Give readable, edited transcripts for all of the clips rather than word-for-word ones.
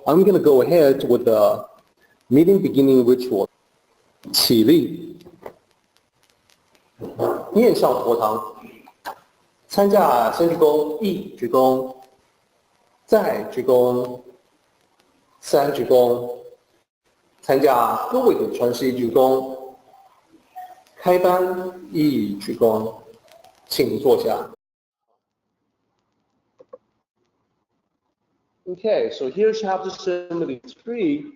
I'm going to go ahead with the meeting beginning ritual. 起立，面向佛堂，参加先鞠躬，一鞠躬，再鞠躬，三鞠躬，参加各位的传世一鞠躬，开班一鞠躬，请坐下。Okay, so here's chapter 73.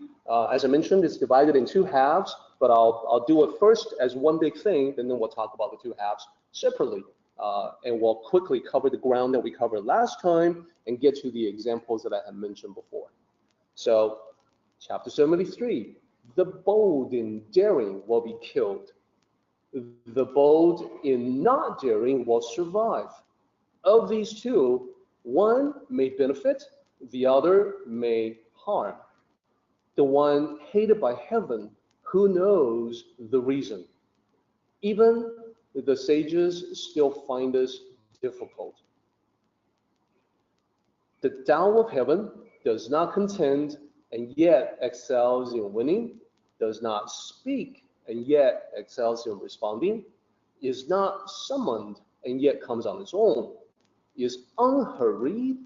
As I mentioned, it's divided in two halves, but I'll do it first as one big thing, and then we'll talk about the two halves separately. And we'll quickly cover the ground that we covered last time and get to the examples that I had mentioned before. So, chapter 73, the bold in daring will be killed. The bold in not daring will survive. Of these two, one may benefit, the other may harm. The one hated by heaven, who knows the reason? Even the sages still find this difficult. The Tao of Heaven does not contend and yet excels in winning, does not speak and yet excels in responding, is not summoned and yet comes on its own, is unhurried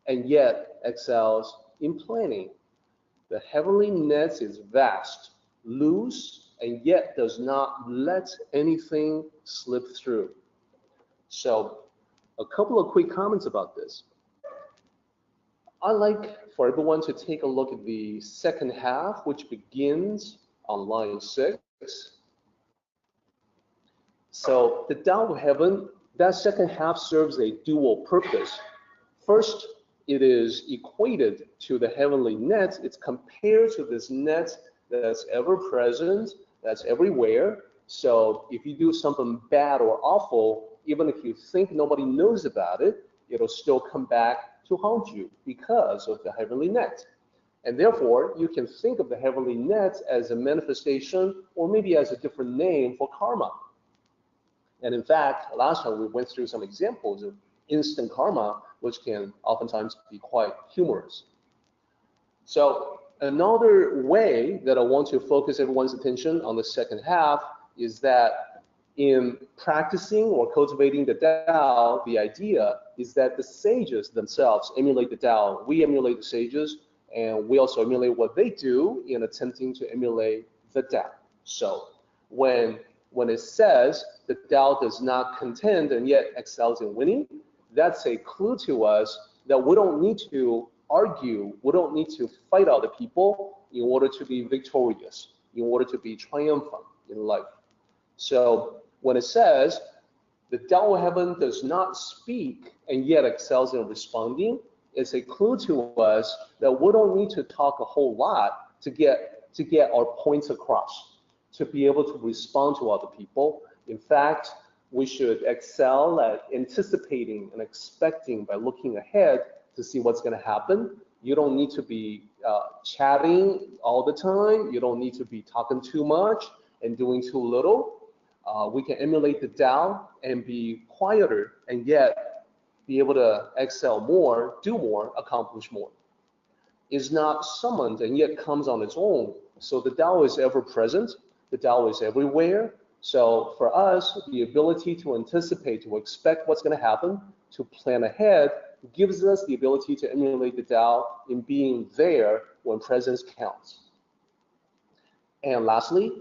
and yet excels in planning. The heavenly net is vast, loose, and yet does not let anything slip through. So, a couple of quick comments about this. I'd like for everyone to take a look at the second half, which begins on line 6. So, the Tao of Heaven, that second half serves a dual purpose. First, it is equated to the heavenly net. It's compared to this net that's ever present, that's everywhere. So if you do something bad or awful, even if you think nobody knows about it, it'll still come back to haunt you because of the heavenly net. And therefore, you can think of the heavenly net as a manifestation or maybe as a different name for karma. And in fact, last time we went through some examples of instant karma, which can oftentimes be quite humorous. So another way that I want to focus everyone's attention on the second half is that in practicing or cultivating the Tao, the idea is that the sages themselves emulate the Tao. We emulate the sages, and we also emulate what they do in attempting to emulate the Tao. So when it says the Tao does not contend and yet excels in winning, that's a clue to us that we don't need to argue, we don't need to fight other people in order to be victorious, in order to be triumphant in life. So when it says the Tao of Heaven does not speak and yet excels in responding, it's a clue to us that we don't need to talk a whole lot to get our points across, to be able to respond to other people. In fact, we should excel at anticipating and expecting by looking ahead to see what's going to happen. You don't need to be chatting all the time. You don't need to be talking too much and doing too little. We can emulate the Tao and be quieter and yet be able to excel more, do more, accomplish more. Is not summoned and yet comes on its own. So the Tao is ever present. The Tao is everywhere. So for us, the ability to anticipate, to expect what's going to happen, to plan ahead, gives us the ability to emulate the Tao in being there when presence counts. And lastly,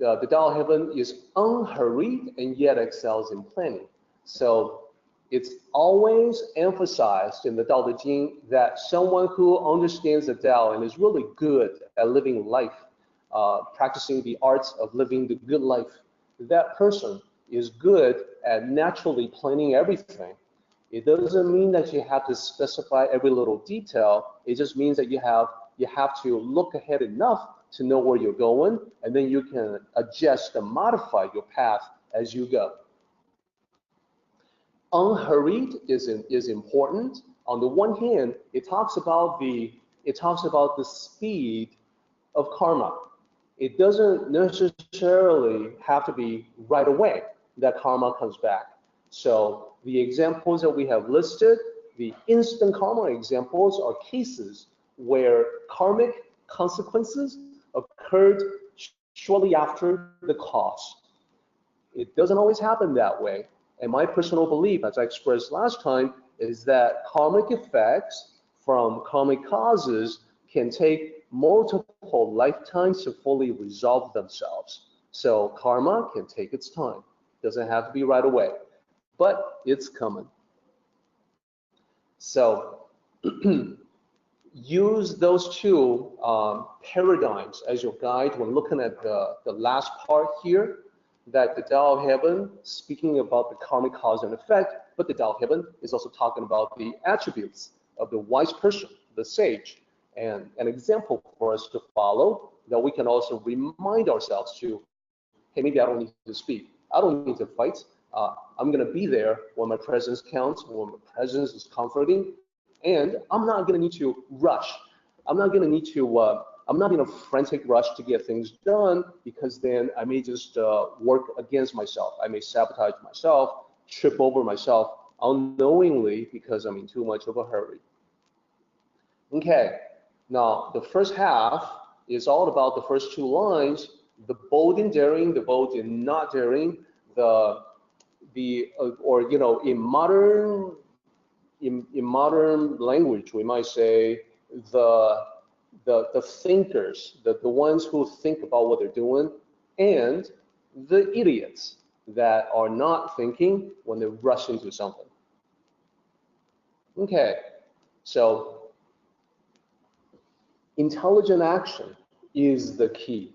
the Tao of Heaven is unhurried and yet excels in planning. So it's always emphasized in the Tao Te Ching that someone who understands the Tao and is really good at living life, practicing the arts of living the good life, that person is good at naturally planning everything. It doesn't mean that you have to specify every little detail. It just means that you have to look ahead enough to know where you're going, and then you can adjust and modify your path as you go. Unhurried is important. On the one hand, it talks about the speed of karma. It doesn't necessarily have to be right away that karma comes back. So the examples that we have listed, the instant karma examples are cases where karmic consequences occurred shortly after the cause. It doesn't always happen that way. And my personal belief, as I expressed last time, is that karmic effects from karmic causes can take multiple lifetimes to fully resolve themselves. So karma can take its time. Doesn't have to be right away, but it's coming. So use those two paradigms as your guide when looking at the last part here, that the Tao of Heaven, speaking about the karmic cause and effect, but the Tao of Heaven is also talking about the attributes of the wise person, the sage, and an example for us to follow that we can also remind ourselves to, hey, maybe I don't need to speak. I don't need to fight. I'm going to be there when my presence counts, when my presence is comforting, and I'm not going to need to rush. I'm not going to need to, I'm not in a frantic rush to get things done, because then I may just work against myself. I may sabotage myself, trip over myself unknowingly because I'm in too much of a hurry. Okay, now the first half is all about the first two lines, the bold and daring, the bold and not daring, or you know, in modern language, we might say the thinkers, the ones who think about what they're doing, and the idiots that are not thinking when they rush into something. Okay, so intelligent action is the key.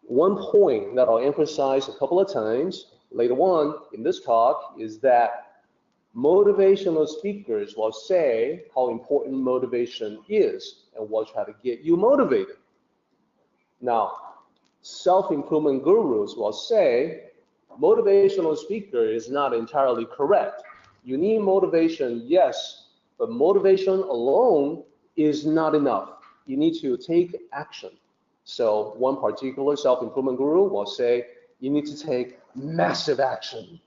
One point that I'll emphasize a couple of times later on in this talk is that motivational speakers will say how important motivation is and will try to get you motivated. Now, self-improvement gurus will say motivational speaker is not entirely correct. You need motivation, yes, but motivation alone is not enough. You need to take action. So one particular self-improvement guru will say you need to take massive action.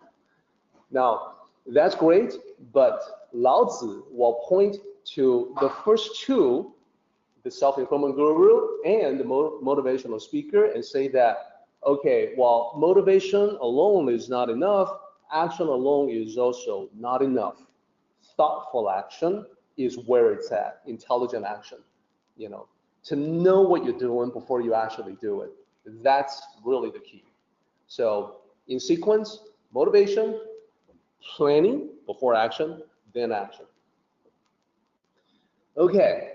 Now, that's great, but Lao Tzu will point to the first two, the self-improvement guru and the motivational speaker, and say that, okay, while motivation alone is not enough, action alone is also not enough. Thoughtful action is where it's at, intelligent action, you know, to know what you're doing before you actually do it. That's really the key. So in sequence, motivation, planning before action, then action. Okay,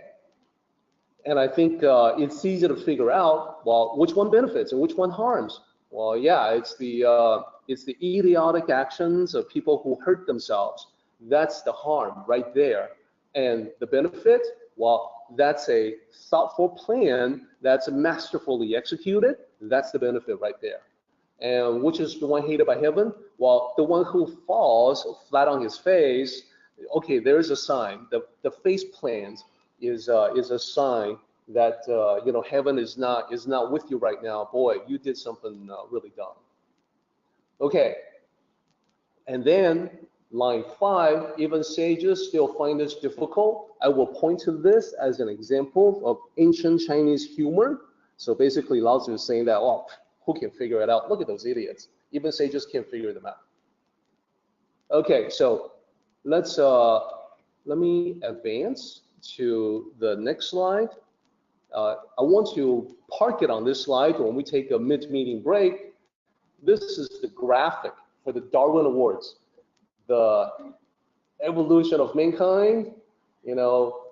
and I think it's easy to figure out, well, which one benefits and which one harms. Well, yeah, it's the idiotic actions of people who hurt themselves. That's the harm right there. And the benefit, well, that's a thoughtful plan that's masterfully executed. That's the benefit right there. And which is the one hated by heaven? Well, the one who falls flat on his face. Okay, there's a sign. The face plant is a sign that you know, heaven is not with you right now. Boy, you did something really dumb. Okay, and then line 5, even sages still find this difficult. I will point to this as an example of ancient Chinese humor. So basically, Lao Tzu is saying that, oh, who can figure it out? Look at those idiots. Even sages can't figure them out. Okay, so let's let me advance to the next slide. I want to park it on this slide when we take a mid-meeting break. This is the graphic for the Darwin Awards. The evolution of mankind, you know,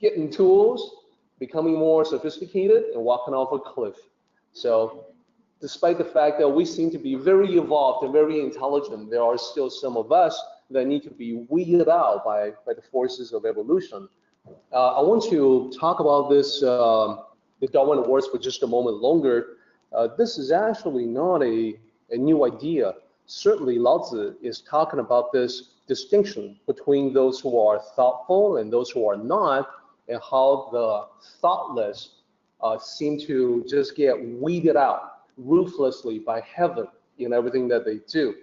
getting tools, becoming more sophisticated, and walking off a cliff. So despite the fact that we seem to be very evolved and very intelligent, there are still some of us that need to be weeded out by the forces of evolution. I want to talk about this, the Darwin Awards, for just a moment longer. This is actually not a new idea. Certainly, Lao Tzu is talking about this distinction between those who are thoughtful and those who are not, and how the thoughtless seem to just get weeded out ruthlessly by heaven in everything that they do.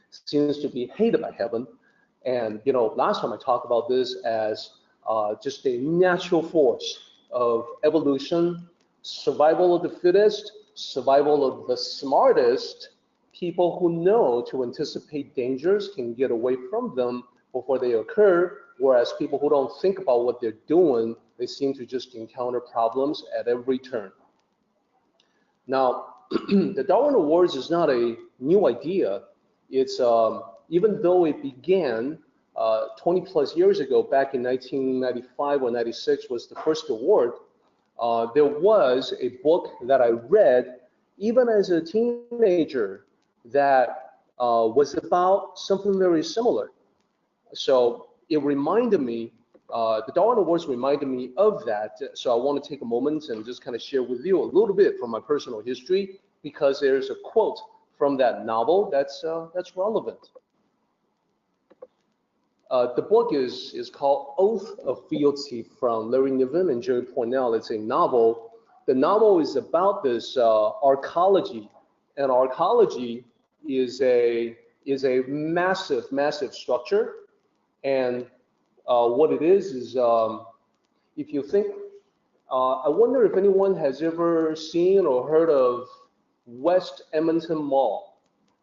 Seems to be hated by heaven. And you know, last time I talked about this as just a natural force of evolution, survival of the fittest, survival of the smartest. People who know to anticipate dangers can get away from them before they occur, whereas people who don't think about what they're doing, they seem to just encounter problems at every turn. Now, the Darwin Awards is not a new idea. It's, even though it began 20 plus years ago, back in 1995 or 96 was the first award, there was a book that I read even as a teenager that was about something very similar. So it reminded me, the Darwin Awards reminded me of that. So I want to take a moment and just kind of share with you a little bit from my personal history, because there's a quote from that novel that's relevant. The book is called Oath of Fealty from Larry Niven and Jerry Pournelle. It's a novel. The novel is about this arcology, and arcology is a massive, massive structure. And what it is if you think, I wonder if anyone has ever seen or heard of West Edmonton Mall,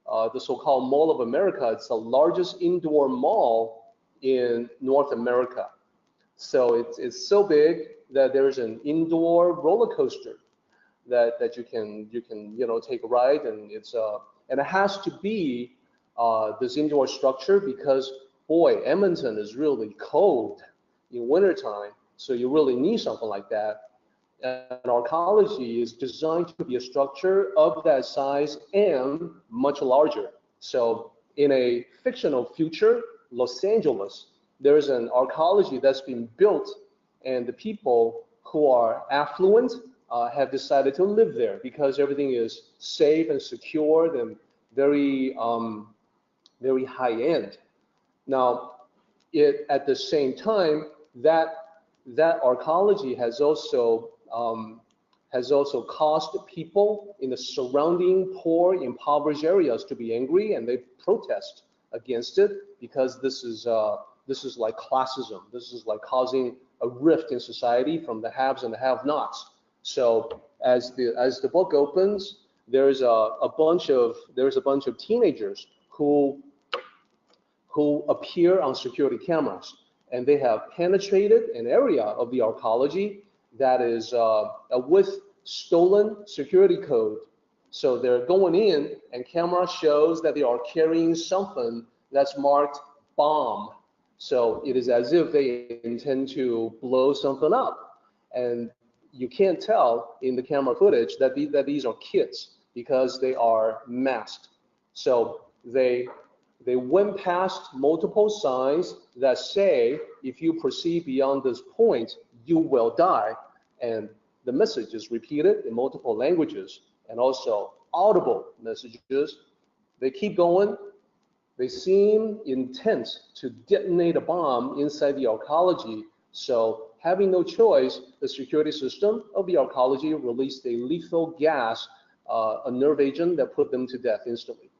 the so-called Mall of America. It's the largest indoor mall in North America. So it's so big that there's an indoor roller coaster that you can take a ride, and and it has to be this indoor structure because, boy, Edmonton is really cold in wintertime, so you really need something like that. And arcology is designed to be a structure of that size and much larger. So in a fictional future, Los Angeles, there's an arcology that's been built, and the people who are affluent have decided to live there because everything is safe and secure and very, very high end. Now, at the same time, that arcology has also caused people in the surrounding poor, impoverished areas to be angry, and they protest against it because this is like classism. This is like causing a rift in society from the haves and the have-nots. So as the book opens, there's a bunch of teenagers who appear on security cameras, and they have penetrated an area of the arcology that is with stolen security code. So they're going in, and camera shows that they are carrying something that's marked bomb. So it is as if they intend to blow something up. And you can't tell in the camera footage that these are kids because they are masked. So they went past multiple signs that say, if you proceed beyond this point, you will die. And the message is repeated in multiple languages and also audible messages. They keep going. They seem intent to detonate a bomb inside the arcology. So having no choice, the security system of the arcology released a lethal gas, a nerve agent that put them to death instantly.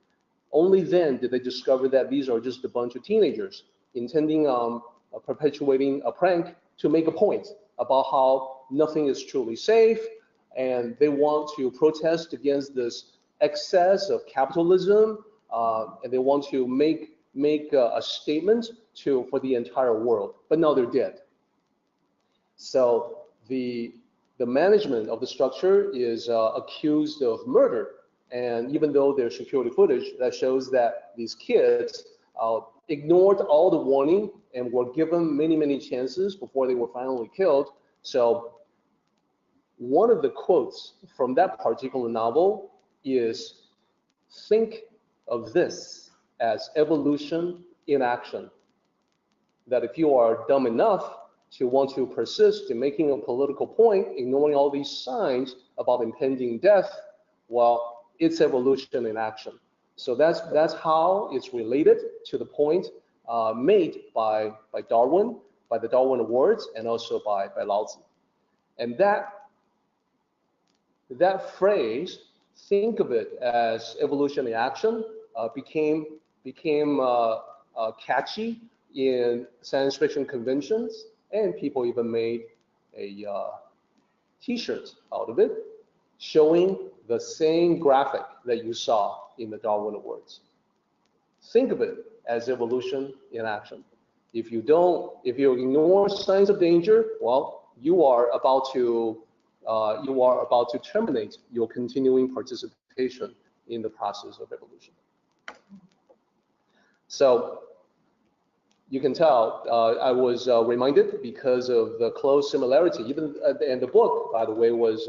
Only then did they discover that these are just a bunch of teenagers intending on perpetuating a prank to make a point about how nothing is truly safe, and they want to protest against this excess of capitalism, and they want to make a statement for the entire world. But now they're dead. So the management of the structure is accused of murder. And even though there's security footage that shows that these kids ignored all the warning and were given many, many chances before they were finally killed. So one of the quotes from that particular novel is, think of this as evolution in action. That if you are dumb enough to want to persist in making a political point, ignoring all these signs about impending death, well, it's evolution in action. So that's how it's related to the point made by Darwin, by the Darwin Awards, and also by Lao Tzu. And that phrase, think of it as evolution in action, became catchy in science fiction conventions and people even made a t-shirt out of it, showing the same graphic that you saw in the Darwin Awards. Think of it as evolution in action. If you ignore signs of danger, well, you are about to terminate your continuing participation in the process of evolution. So you can tell I was reminded because of the close similarity. Even and the book, by the way, was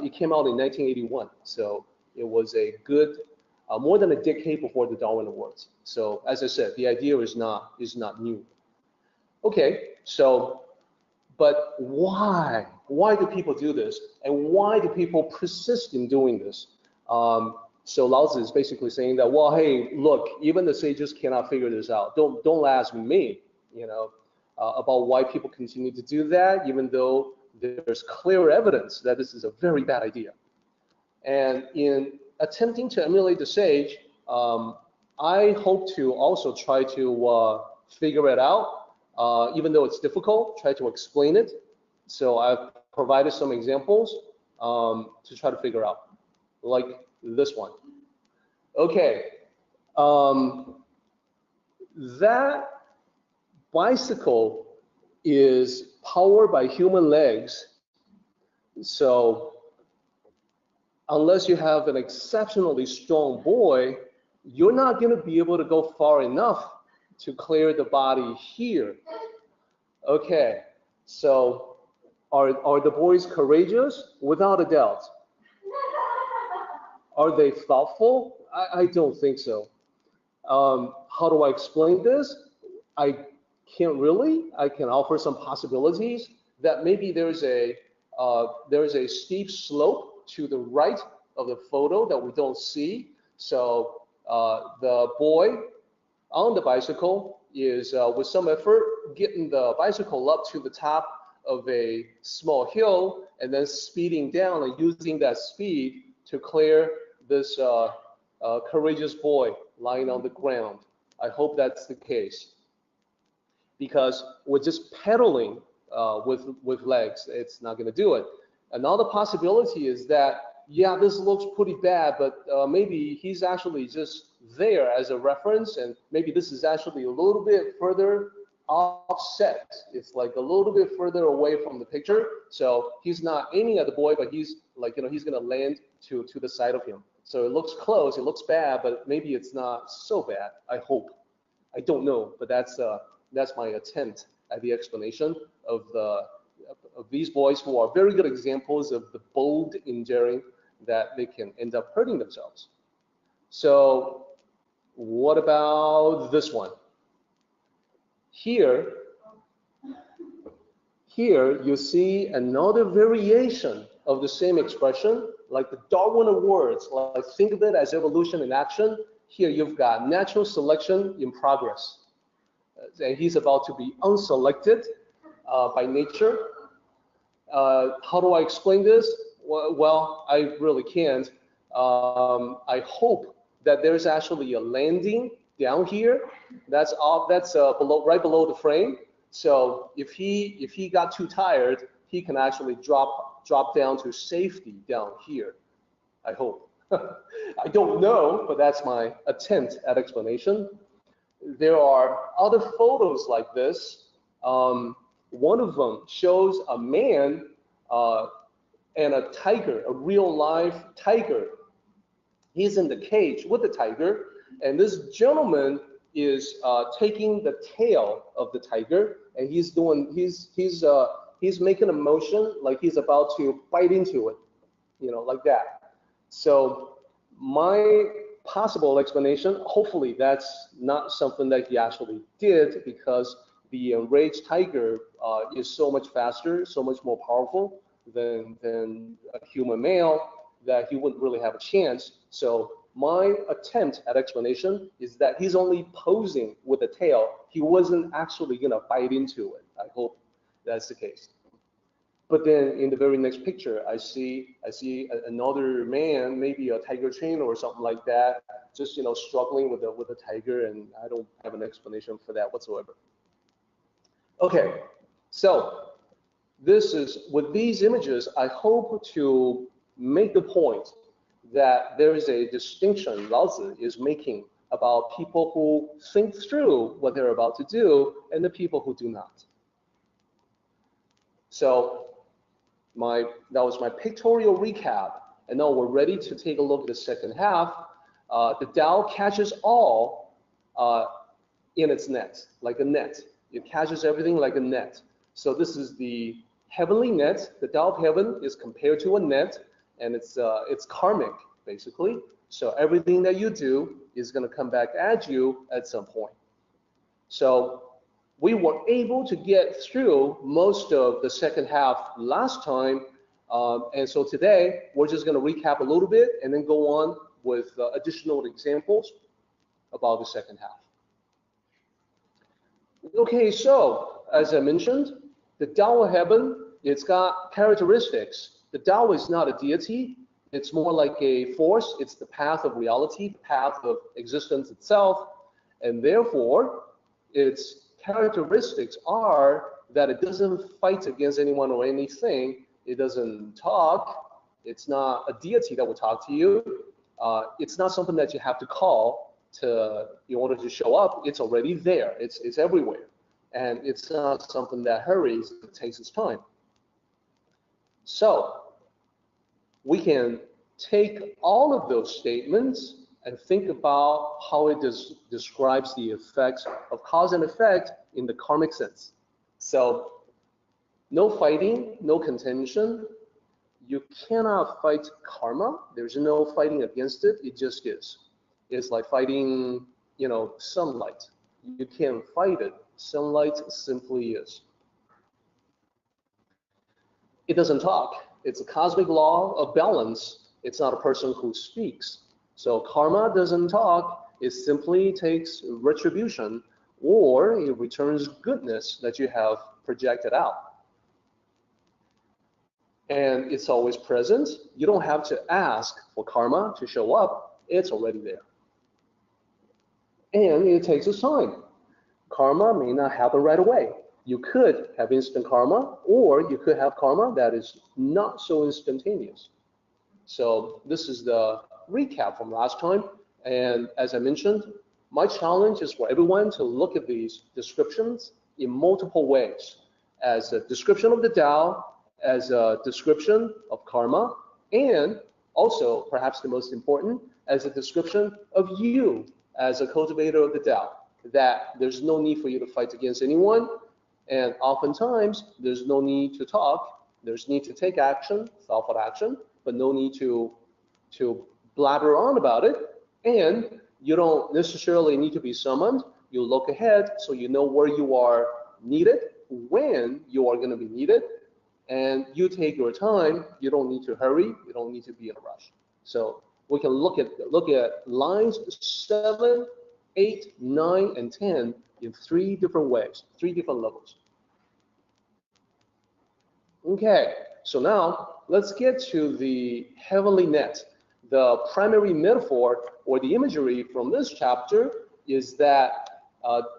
it came out in 1981, so it was a good more than a decade before the Darwin Awards. So as I said, the idea is not new. Okay, so but why? Why do people do this, and why do people persist in doing this? So Lao Tzu is basically saying that, well, hey, look, even the sages cannot figure this out. Don't ask me, about why people continue to do that, even though there's clear evidence that this is a very bad idea. And in attempting to emulate the sage, I hope to also try to figure it out, even though it's difficult, try to explain it. So I've provided some examples to try to figure out, like this one. Okay, that bicycle is powered by human legs. So unless you have an exceptionally strong boy, you're not going to be able to go far enough to clear the body here. Okay, so are the boys courageous? Without a doubt. Are they thoughtful? I don't think so. How do I explain this? I can't really. I can offer some possibilities that maybe there's a steep slope to the right of the photo that we don't see. So the boy on the bicycle is with some effort getting the bicycle up to the top of a small hill and then speeding down and using that speed to clear this courageous boy lying on the ground. I hope that's the case. Because with just pedaling with legs, it's not going to do it. Another possibility is that, yeah, this looks pretty bad, but maybe he's actually just there as a reference, and maybe this is actually a little bit further offset. It's like a little bit further away from the picture. So he's not aiming at the boy, but he's like, he's going to land to the side of him. So it looks close, it looks bad, but maybe it's not so bad, I hope. I don't know, but that's my attempt at the explanation of these boys who are very good examples of the bold enduring that they can end up hurting themselves. So what about this one? Here you see another variation of the same expression, like the Darwin Awards. Like, think of it as evolution in action. Here you've got natural selection in progress. And he's about to be unselected by nature. How do I explain this? Well, I really can't. I hope that there's actually a landing down here. That's right below the frame. So if he got too tired, he can actually drop down to safety down here. I hope. I don't know, but that's my attempt at explanation. There are other photos like this. One of them shows a man and a tiger, a real live tiger. He's in the cage with the tiger, and this gentleman is taking the tail of the tiger, and he's making a motion like he's about to bite into it, like that. So my possible explanation, hopefully that's not something that he actually did, because the enraged tiger is so much faster, so much more powerful than a human male, that he wouldn't really have a chance. So my attempt at explanation is that he's only posing with the tail. He wasn't actually going to bite into it. I hope that's the case. But then in the very next picture, I see another man, maybe a tiger trainer or something like that, just struggling with the tiger, and I don't have an explanation for that whatsoever. Okay, So this is, with these images, I hope to make the point that there is a distinction Laozi is making about people who think through what they're about to do and the people who do not. So that was my pictorial recap, and now we're ready to take a look at the second half. The Tao catches all in its net, like a net. It catches everything like a net. So this is the heavenly net. The Tao of Heaven is compared to a net, and it's karmic, basically. So everything that you do is going to come back at you at some point. So we were able to get through most of the second half last time, and so today we're just going to recap a little bit and then go on with additional examples about the second half. Okay, so as I mentioned, the Tao of Heaven, it's got characteristics. The Tao is not a deity. It's more like a force. It's the path of reality, the path of existence itself, and therefore its characteristics are that it doesn't fight against anyone or anything. It doesn't talk. It's not a deity that will talk to you. It's not something that you have to call in order to show up. It's already there. It's everywhere. And it's not something that hurries. It takes its time. So we can take all of those statements and think about how it describes the effects of cause and effect in the karmic sense. So no fighting, no contention. You cannot fight karma. There's no fighting against it. It just is. It's like fighting, sunlight. You can't fight it. Sunlight simply is. It doesn't talk. It's a cosmic law of balance. It's not a person who speaks. So karma doesn't talk. It simply takes retribution, or it returns goodness that you have projected out. And it's always present. You don't have to ask for karma to show up. It's already there. And it takes its time. Karma may not happen right away. You could have instant karma, or you could have karma that is not so instantaneous. So this is the recap from last time. And as I mentioned, my challenge is for everyone to look at these descriptions in multiple ways, as a description of the Tao, as a description of karma, and also, perhaps the most important, as a description of you as a cultivator of the Tao, that there's no need for you to fight against anyone, and oftentimes there's no need to talk. There's need to take action, thoughtful action, but no need to blabber on about it. And you don't necessarily need to be summoned. You look ahead so you know where you are needed, when you are going to be needed, and you take your time. You don't need to hurry. You don't need to be in a rush. So we can look at lines 7, 8, 9, and 10 in 3 different ways, 3 different levels. Okay, so now let's get to the heavenly net. The primary metaphor or the imagery from this chapter is that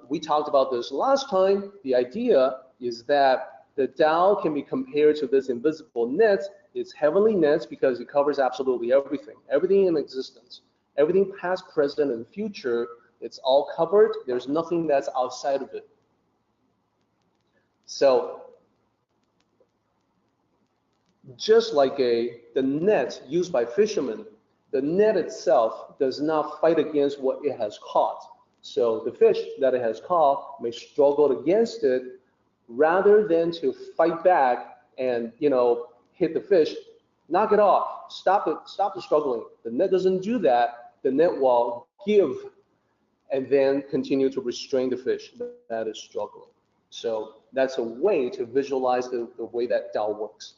we talked about this last time. The idea is that the Tao can be compared to this invisible net. It's heavenly nets because it covers absolutely everything, everything in existence, everything past, present, and future. It's all covered. There's nothing that's outside of it. So just like the net used by fishermen, the net itself does not fight against what it has caught. So the fish that it has caught may struggle against it rather than to fight back and hit the fish, knock it off, stop it, stop the struggling. The net doesn't do that. The net will give and then continue to restrain the fish that is struggling. So that's a way to visualize the way that Tao works.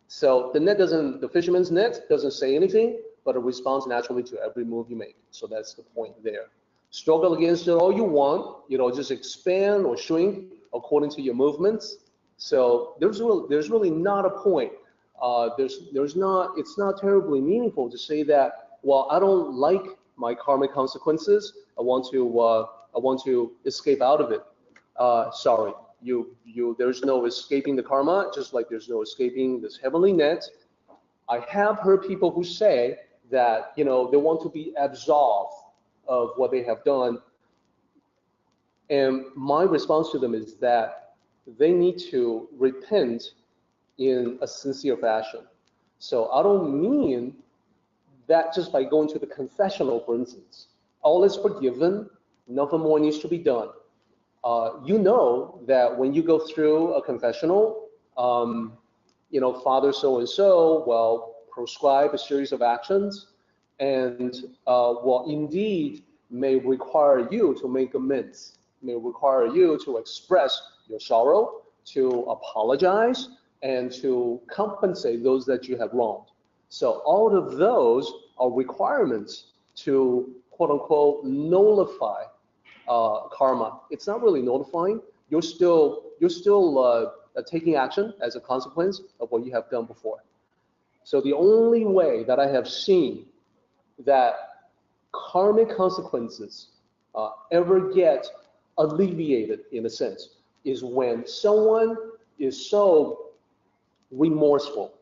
So the fisherman's net doesn't say anything, but it responds naturally to every move you make. So that's the point there. Struggle against it all you want, just expand or shrink according to your movements. So there's really not a point. It's not terribly meaningful to say that, well, I don't like my karmic consequences. I want to escape out of it. Sorry, there's no escaping the karma, just like there's no escaping this heavenly net. I have heard people who say that, they want to be absolved of what they have done. And my response to them is that they need to repent in a sincere fashion. So I don't mean that just by going to the confessional, for instance. All is forgiven, nothing more needs to be done. You know that when you go through a confessional, Father so-and-so will prescribe a series of actions and will indeed may require you to make amends, may require you to express your sorrow, to apologize, and to compensate those that you have wronged. So all of those are requirements to quote unquote nullify karma. It's not really notifying. You're still taking action as a consequence of what you have done before. So the only way that I have seen that karmic consequences ever get alleviated, in a sense, is when someone is so remorseful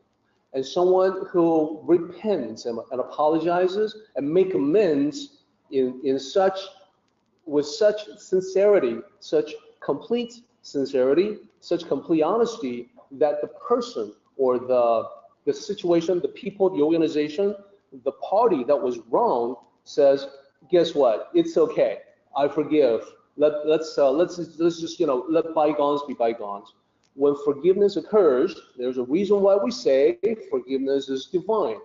and someone who repents and apologizes and make amends with such sincerity, such complete sincerity, such complete honesty, that the person or the situation, the people, the organization, the party that was wrong says, guess what? It's okay. I forgive. Let's just let bygones be bygones. When forgiveness occurs, there's a reason why we say forgiveness is divine.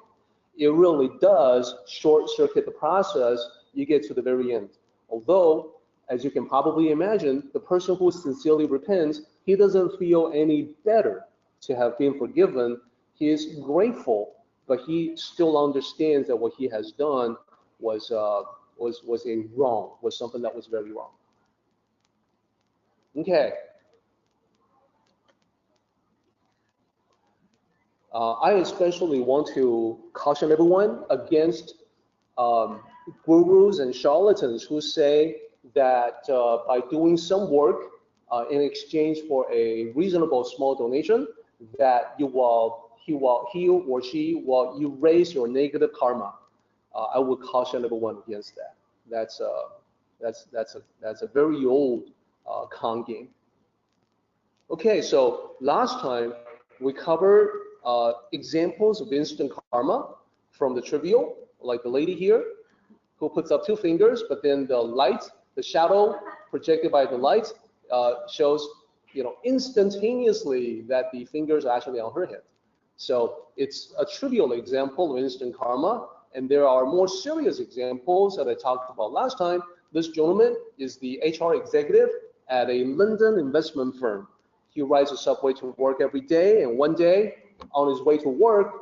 It really does short-circuit the process. You get to the very end. Although, as you can probably imagine, the person who sincerely repents, he doesn't feel any better to have been forgiven. He is grateful, but he still understands that what he has done was something that was very wrong. Okay. I especially want to caution everyone against gurus and charlatans who say that by doing some work in exchange for a reasonable small donation, that he or she will erase your negative karma. I would caution everyone against that. That's a very old con game. Okay, so last time we covered examples of instant karma from the trivial, like the lady here, who puts up 2 fingers, but then the shadow projected by the light shows, instantaneously that the fingers are actually on her head. So it's a trivial example of instant karma, and there are more serious examples that I talked about last time. This gentleman is the HR executive at a London investment firm. He rides the subway to work every day, and one day, on his way to work,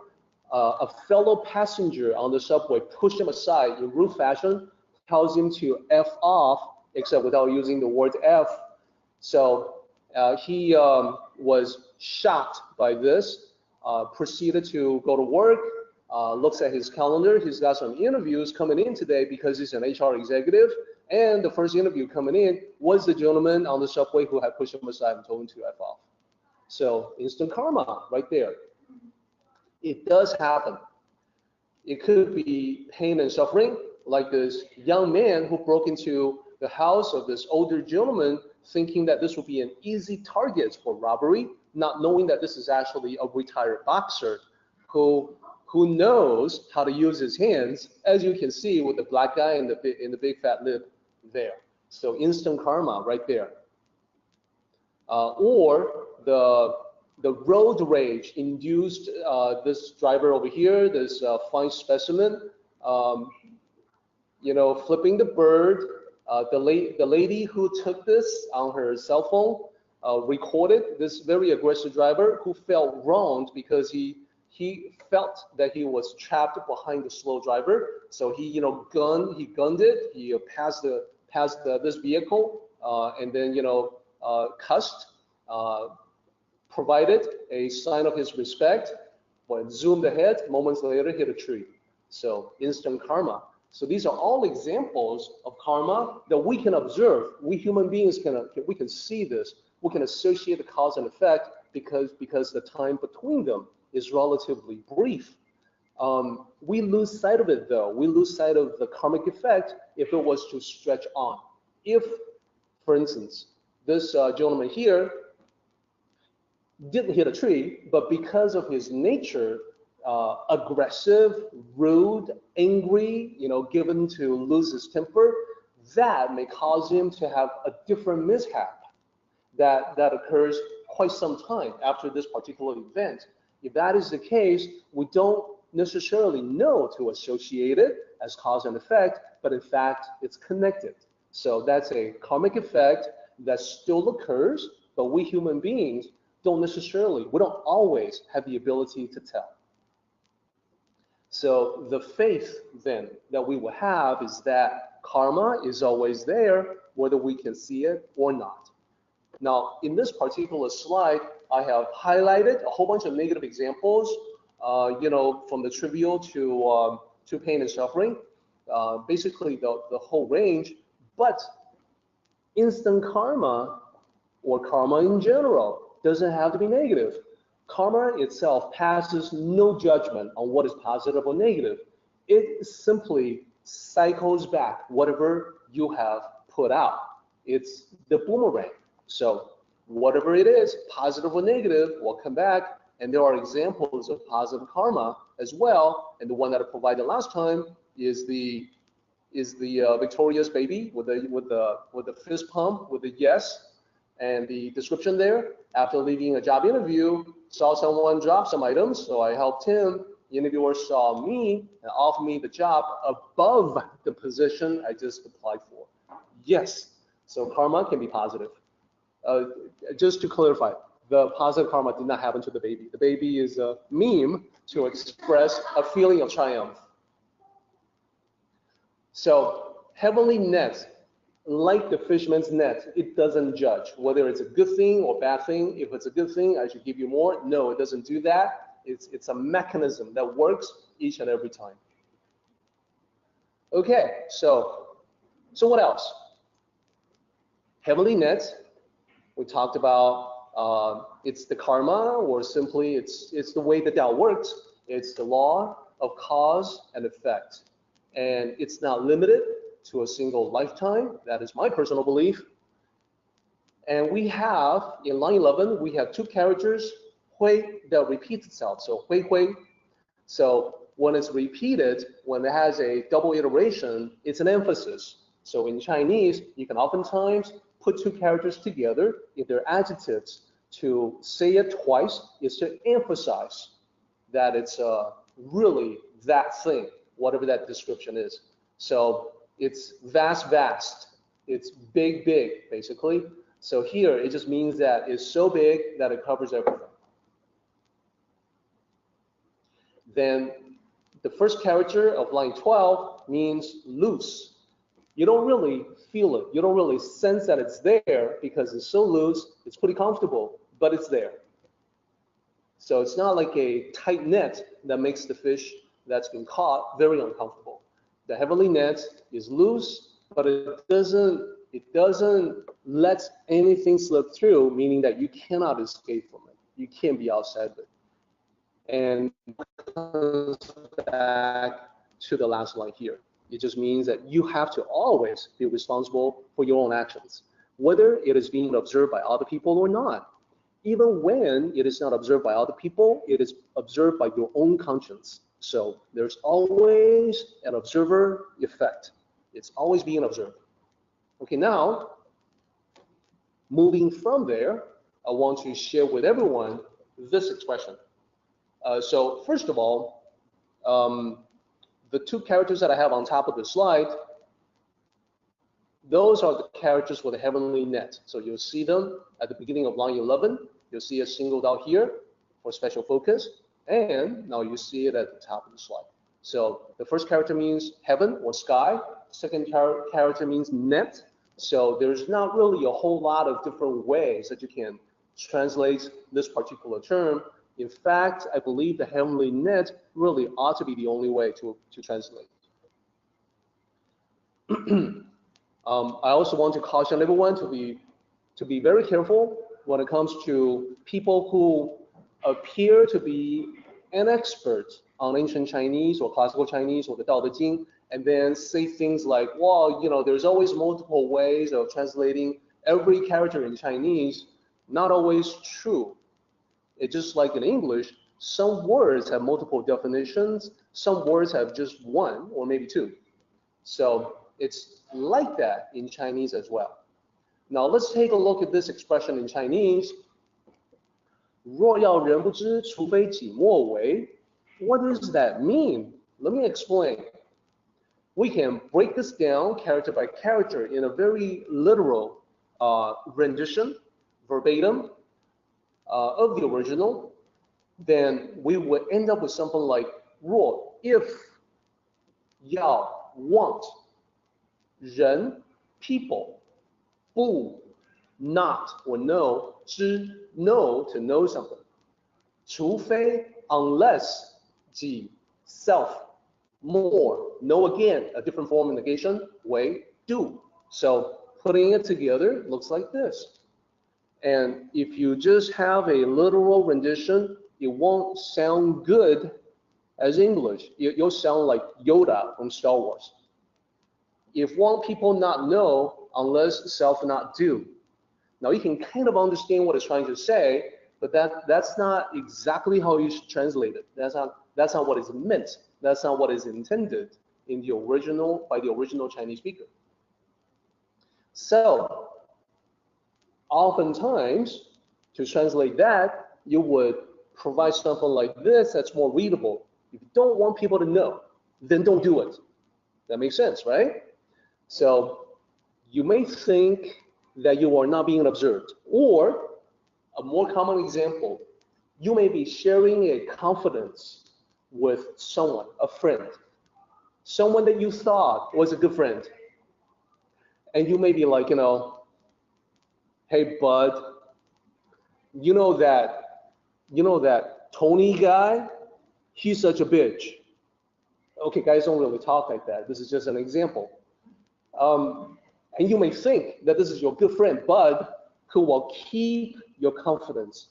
a fellow passenger on the subway pushed him aside in rude fashion, tells him to F off, except without using the word F. So he was shocked by this, proceeded to go to work, looks at his calendar. He's got some interviews coming in today because he's an HR executive. And the first interview coming in was the gentleman on the subway who had pushed him aside and told him to F off. So instant karma right there. It does happen. It could be pain and suffering, like this young man who broke into the house of this older gentleman thinking that this would be an easy target for robbery, not knowing that this is actually a retired boxer who knows how to use his hands, as you can see with the black guy in the big fat lip there. So instant karma right there. Or the road rage induced this driver over here, this fine specimen, flipping the bird. The lady who took this on her cell phone recorded this very aggressive driver who felt wronged because he felt that he was trapped behind the slow driver. So he gunned it. He passed this vehicle and then cussed. Provided a sign of his respect, but zoomed ahead, moments later hit a tree. So instant karma. So these are all examples of karma that we can observe. We human beings we can see this. we can associate the cause and effect because the time between them is relatively brief. We lose sight of it though. We lose sight of the karmic effect if it was to stretch on. If, for instance, this gentleman here didn't hit a tree, but because of his nature, aggressive, rude, angry, given to lose his temper, that may cause him to have a different mishap that occurs quite some time after this particular event. If that is the case, we don't necessarily know to associate it as cause and effect, but in fact, it's connected. So that's a karmic effect that still occurs, but we human beings don't necessarily, we don't always have the ability to tell. So the faith then that we will have is that karma is always there, whether we can see it or not. Now, in this particular slide, I have highlighted a whole bunch of negative examples, from the trivial to pain and suffering, basically the whole range. But instant karma, or karma in general, doesn't have to be negative. Karma itself passes no judgment on what is positive or negative. It simply cycles back whatever you have put out. It's the boomerang. So whatever it is, positive or negative, will come back. And there are examples of positive karma as well. And the one that I provided last time is the victorious baby with the fist pump with the yes. And the description there, after leaving a job interview, saw someone drop some items, so I helped him. The interviewer saw me and offered me the job above the position I just applied for. Yes, so karma can be positive. Just to clarify, the positive karma did not happen to the baby. The baby is a meme to express a feeling of triumph. So heavenly net, like the fisherman's net, it doesn't judge whether it's a good thing or bad thing. If it's a good thing, I should give you more. No, it doesn't do that. It's a mechanism that works each and every time. Okay, so what else? Heavenly net, we talked about it's the karma, or simply it's the way the Tao works. It's the law of cause and effect. And it's not limited to a single lifetime. That is my personal belief. And we have, in line 11, we have two characters, hui, that repeats itself. So hui hui. So when it's repeated, when it has a double iteration, it's an emphasis. So in Chinese, you can oftentimes put two characters together if they're adjectives. To say it twice is to emphasize that it's really that thing, whatever that description is. So it's vast, vast. It's big, big, basically. So here, it just means that it's so big that it covers everything. Then the first character of line 12 means loose. You don't really feel it. You don't really sense that it's there because it's so loose. It's pretty comfortable, but it's there. So it's not like a tight net that makes the fish that's been caught very uncomfortable. The heavenly net is loose, but it doesn't let anything slip through, meaning that you cannot escape from it. You can't be outside of it. And comes back to the last line here. It just means that you have to always be responsible for your own actions, whether it is being observed by other people or not. Even when it is not observed by other people, it is observed by your own conscience. So there's always an observer effect. It's always being observed. Okay, now, moving from there, I want to share with everyone this expression. So first of all, the two characters that I have on top of the slide, those are the characters for the heavenly net. So you'll see them at the beginning of line 11. You'll see it singled out here for special focus. And now you see it at the top of the slide. So the first character means heaven or sky. Second character means net. So there's not really a whole lot of different ways that you can translate this particular term. In fact, I believe the heavenly net really ought to be the only way to translate. I also want to caution everyone to be very careful when it comes to people who appear to be an expert on ancient Chinese or classical Chinese or the Tao Te Ching, and then say things like, well, there's always multiple ways of translating every character in Chinese. Not always true. It's just like in English, some words have multiple definitions, some words have just one or maybe two. So it's like that in Chinese as well. Now let's take a look at this expression in Chinese. 若要人不知，除非己莫为. What does that mean? Let me explain. We can break this down character by character in a very literal rendition, verbatim, of the original. Then we would end up with something like 若 if 要 want 人 people 不 not or no 知 know to know something 除非 unless 己 self more know again a different form of negation 为 do. So putting it together looks like this. And if you just have a literal rendition, it won't sound good as English. You'll sound like Yoda from Star Wars. If want people not know, unless self not do. Now you can kind of understand what it's trying to say, but that's not exactly how you should translate it. That's not what is meant. That's not what is intended in the original by the original Chinese speaker. So oftentimes, to translate that, you would provide something like this that's more readable. If you don't want people to know, then don't do it. That makes sense, right? So you may think that you are not being observed. Or a more common example, you may be sharing a confidence with someone, a friend, someone that you thought was a good friend. And you may be like, hey, bud, you know that Tony guy, he's such a bitch. Okay, guys don't really talk like that. This is just an example. And you may think that this is your good friend, Bud, who will keep your confidence.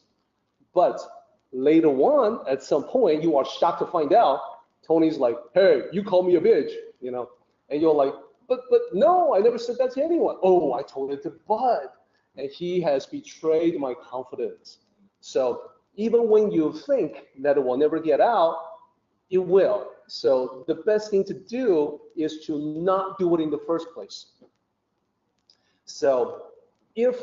But later on, at some point, you are shocked to find out Tony's like, hey, you call me a bitch, and you're like, but no, I never said that to anyone. Oh, I told it to Bud, and he has betrayed my confidence. So even when you think that it will never get out, it will. So the best thing to do is to not do it in the first place. So if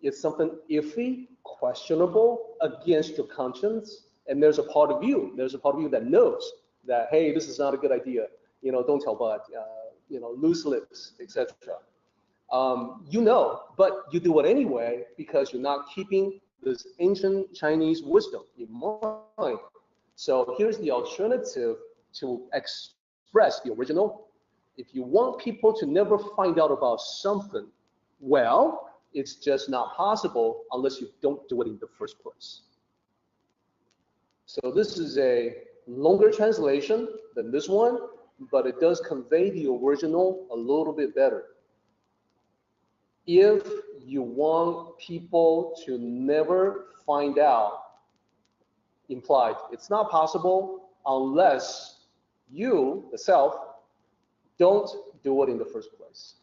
it's something iffy, questionable, against your conscience, and there's a part of you that knows that, hey, this is not a good idea, don't tell Bud, loose lips, etc. But you do it anyway because you're not keeping this ancient Chinese wisdom in mind. So here's the alternative to express the original. If you want people to never find out about something, well, it's just not possible unless you don't do it in the first place. So this is a longer translation than this one, but it does convey the original a little bit better. If you want people to never find out, implied, it's not possible unless you, the self, don't do it in the first place.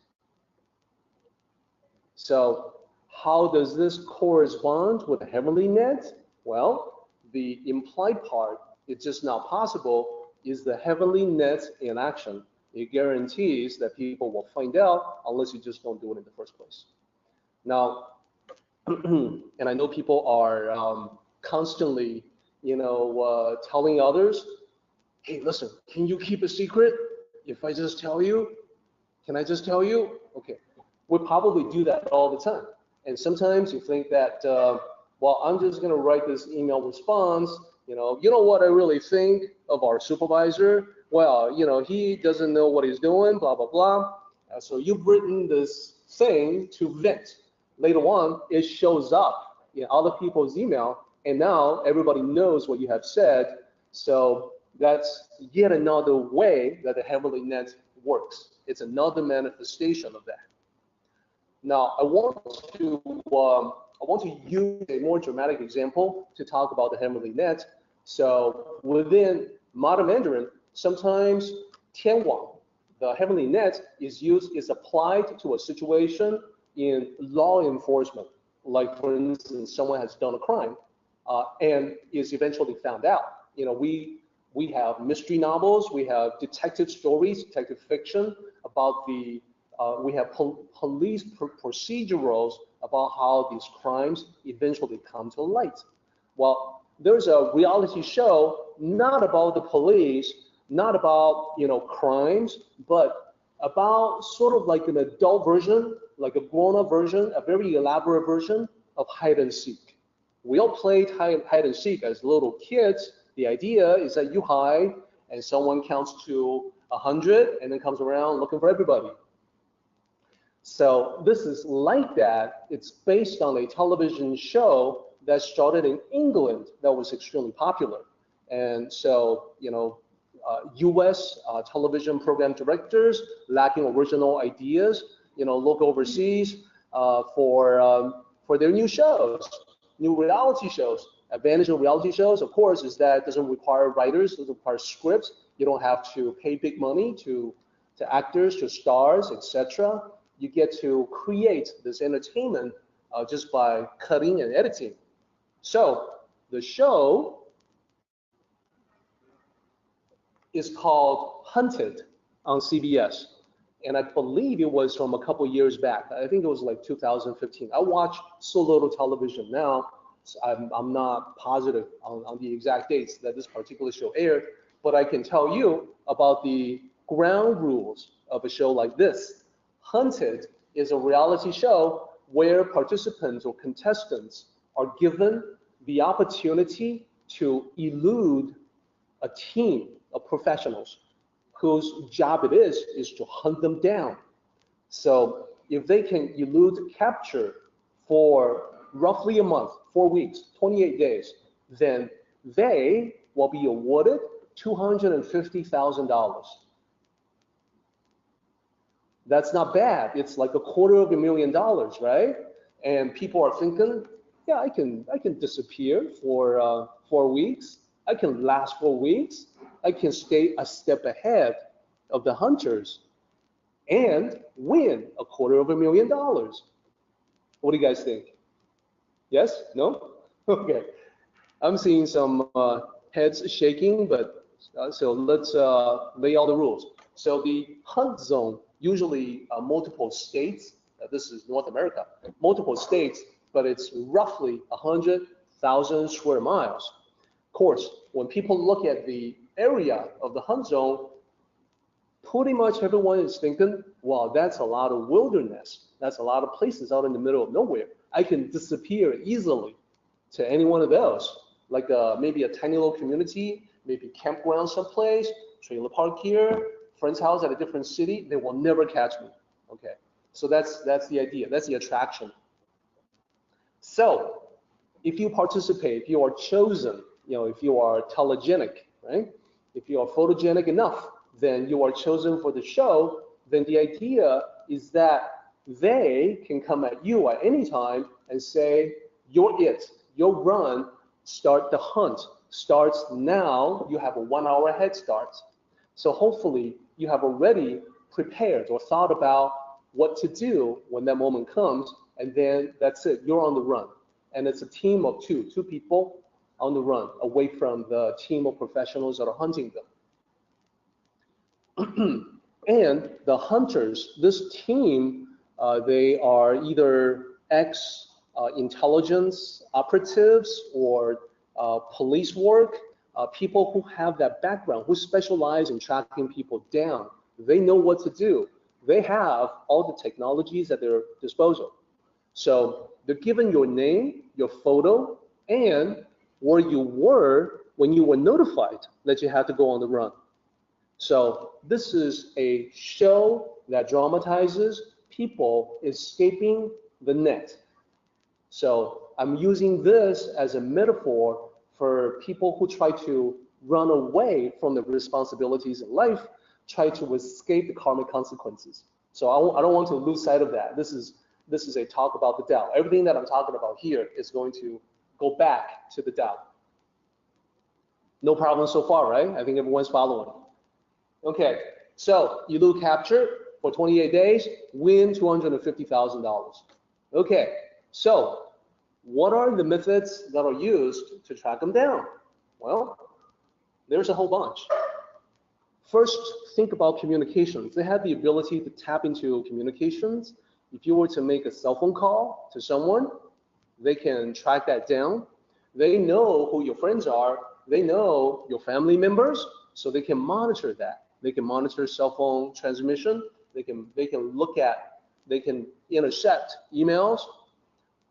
So how does this correspond with the heavenly net? Well, the implied part, it's just not possible, is the heavenly net in action. It guarantees that people will find out unless you just don't do it in the first place. Now, and I know people are constantly, telling others, hey, listen, can you keep a secret? If I just tell you, can I just tell you? Okay, we probably do that all the time. And sometimes you think that, well, I'm just gonna write this email response, you know what I really think of our supervisor? Well, he doesn't know what he's doing, blah, blah, blah. So you've written this thing to vent. Later on, it shows up in other people's email, and now everybody knows what you have said. So that's yet another way that the heavenly net works. It's another manifestation of that. Now, I want to I want to use a more dramatic example to talk about the heavenly net. So within modern Mandarin, sometimes 天网, the heavenly net is applied to a situation in law enforcement. Like for instance, someone has done a crime and is eventually found out. We have mystery novels, we have detective stories, detective fiction about we have police procedurals about how these crimes eventually come to light. Well, there's a reality show not about the police, not about crimes, but about sort of like an adult version, like a grown-up version, a very elaborate version of hide and seek. We all played hide and seek as little kids. The idea is that you hide and someone counts to 100 and then comes around looking for everybody. So this is like that. It's based on a television show that started in England that was extremely popular. And so, US television program directors lacking original ideas, look overseas for their new shows, new reality shows. Advantage of reality shows, of course, is that it doesn't require writers, doesn't require scripts. You don't have to pay big money to actors, to stars, etc. You get to create this entertainment just by cutting and editing. So the show is called Hunted on CBS. And I believe it was from a couple years back. I think it was like 2015. I watch so little television now, so I'm not positive on the exact dates that this particular show aired, but I can tell you about the ground rules of a show like this. Hunted is a reality show where participants or contestants are given the opportunity to elude a team of professionals whose job it is to hunt them down. So if they can elude capture for roughly a month, 4 weeks, 28 days, then they will be awarded $250,000. That's not bad. It's like $250,000, right? And people are thinking, yeah, I can disappear for 4 weeks. I can last 4 weeks. I can stay a step ahead of the hunters and win $250,000. What do you guys think? Yes? No? Okay. I'm seeing some heads shaking, but so let's lay out the rules. So the hunt zone, usually multiple states, this is North America, multiple states, but it's roughly 100,000 square miles. Of course, when people look at the area of the hunt zone, pretty much everyone is thinking, wow, that's a lot of wilderness. That's a lot of places out in the middle of nowhere. I can disappear easily to any one of those, like maybe a tiny little community, maybe campground someplace, trailer park here, friend's house at a different city. They will never catch me. Okay, so that's the idea. That's the attraction. So if you participate, if you are chosen, if you are telegenic, right? If you are photogenic enough, then you are chosen for the show. Then the idea is that they can come at you at any time and say, you're it, your run, start the hunt, starts now, you have a 1 hour head start. So hopefully you have already prepared or thought about what to do when that moment comes, and then that's it, you're on the run. And it's a team of two people on the run, away from the team of professionals that are hunting them. And the hunters, this team, they are either ex-intelligence operatives or police work, people who have that background, who specialize in tracking people down. They know what to do. They have all the technologies at their disposal. So they're given your name, your photo, and where you were when you were notified that you had to go on the run. So this is a show that dramatizes people escaping the net. So I'm using this as a metaphor for people who try to run away from the responsibilities in life, try to escape the karmic consequences. So I don't want to lose sight of that. This is this is a talk about the Tao. Everything that I'm talking about here is going to go back to the Tao. No problem so far, right? I think everyone's following. Okay, so you do capture for 28 days, win $250,000. Okay, so what are the methods that are used to track them down? Well, there's a whole bunch. First, think about communications. They have the ability to tap into communications. If you were to make a cell phone call to someone, they can track that down. They know who your friends are. They know your family members, so they can monitor that. They can monitor cell phone transmission. They can look at, they can intercept emails,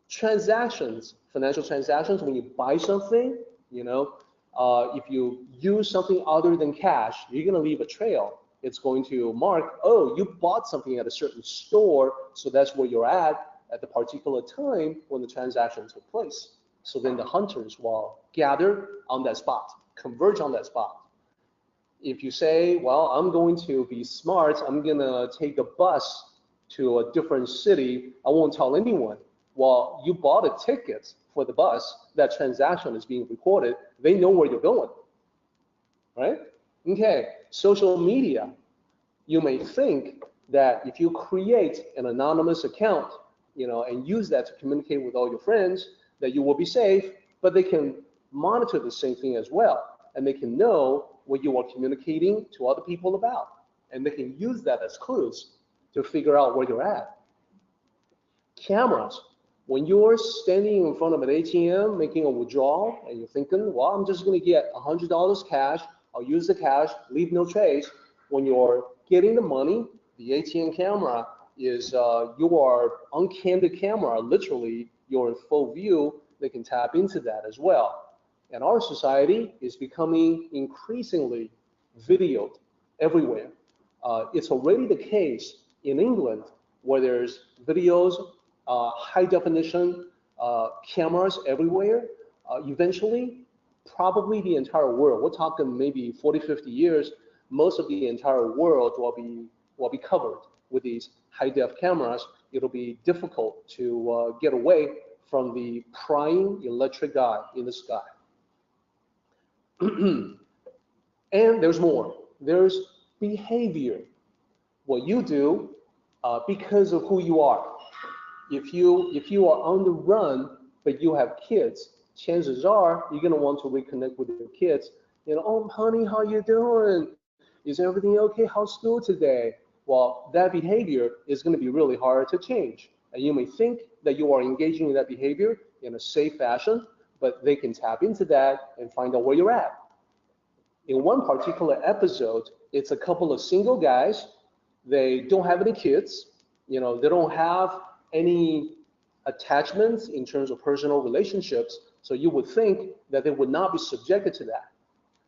transactions, financial transactions. When you buy something, if you use something other than cash, you're going to leave a trail. It's going to mark, oh, you bought something at a certain store, so that's where you're at the particular time when the transaction took place. So then the hunters will gather on that spot, converge on that spot. If you say, well, I'm going to be smart, I'm going to take a bus to a different city, I won't tell anyone. Well, you bought a ticket for the bus, that transaction is being recorded, they know where you're going, right? Okay, social media. You may think that if you create an anonymous account, and use that to communicate with all your friends, that you will be safe, but they can monitor the same thing as well, and they can know what you are communicating to other people about, and they can use that as clues to figure out where you're at. Cameras. When you're standing in front of an ATM making a withdrawal and you're thinking, well, I'm just going to get $100 cash, I'll use the cash, leave no trace. When you're getting the money, the ATM camera is your uncandid camera, literally you're in full view. They can tap into that as well. And our society is becoming increasingly videoed everywhere. It's already the case in England where there's videos, high definition cameras everywhere. Eventually, probably the entire world, we're talking maybe 40, 50 years, most of the entire world will be covered with these high def cameras. It'll be difficult to get away from the prying electric eye in the sky. And there's more. There's behavior. What you do because of who you are. If you are on the run, but you have kids, chances are you're gonna want to reconnect with your kids. Oh, honey, how you doing? Is everything okay? How's school today? Well, that behavior is gonna be really hard to change. And you may think that you are engaging in that behavior in a safe fashion, but they can tap into that and find out where you're at. In one particular episode, it's a couple of single guys. They don't have any kids. They don't have any attachments in terms of personal relationships. So you would think that they would not be subjected to that.